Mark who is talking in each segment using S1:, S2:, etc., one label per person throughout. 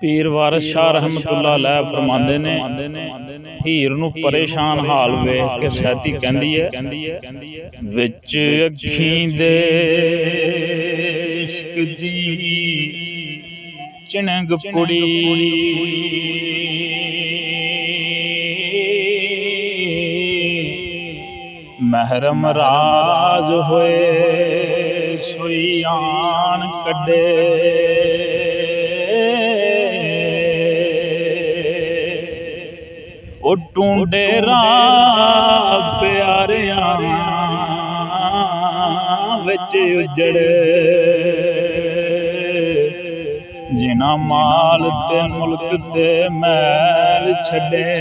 S1: पीर वारिस शाह रहमतुल्लाह अलैह फरमांदे ने, हीर नूं परेशान हाल वेख के सैती कहंदी है, विच अखीं दे इश्क दी चिणग पुड़ी, महरम राज होए सोई आन कड्डे। ओ टूंडे राह प्यारियां विच उजड़े, जिन्हां माल ते मुल्क ते मैल छड्डे।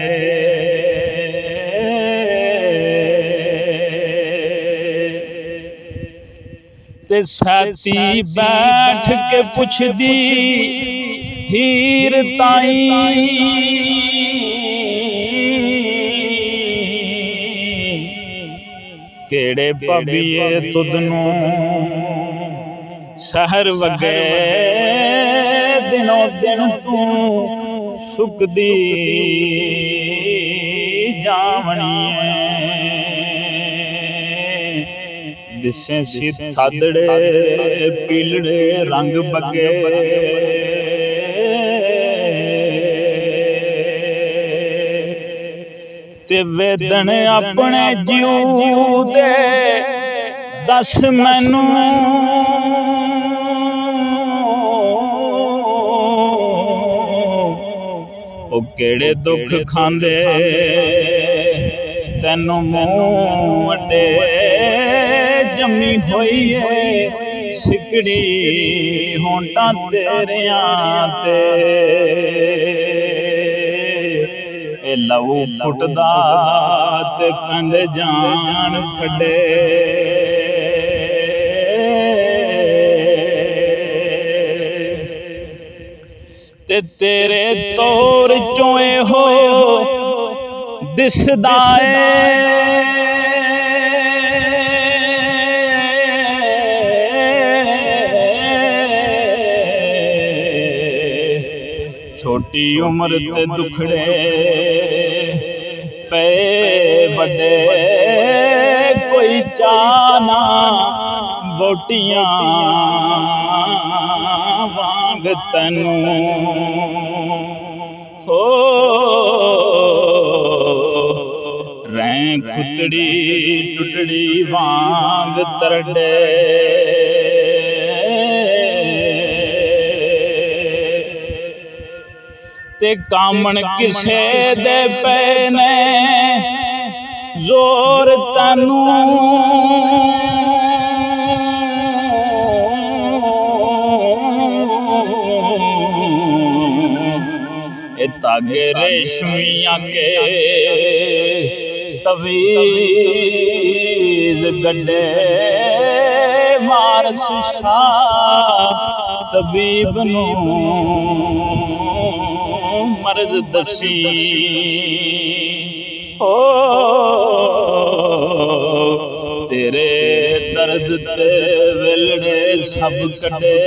S1: ते सैती बैठ के पुछदी हीर ताई, केड़े भाबीए तुदनूं सहर वगे, दिनों दिन तू सुकदी जावनी दिसे सादड़े पीलड़े रंग बगे। ते वेदन अपने जीव दे दस मैनू, ओ केड़े दुख खांदे तैनू मूंह अड्डे। जमी होई है सिकड़ी होंटां तेरियां ते, ए लहू फुटदा ते कंड जान फड्डे। ते तेरे तौर चोए हो दिसदा ऐ, छोटी उम्र ते दुखड़े पे बड़े, कोई चाना बोटियां वांग तैनू हो रैं खुतड़ी टुटड़ी वांग तरडे। ते कामण किसे दे पे ने जोर तैनू, ए तागे रेशमियां के तवीज गड्डे। वारिस शाह तबीब नू मर्ज दसी, हो तेरे दर्द ते वेलड़े सब कड्डे।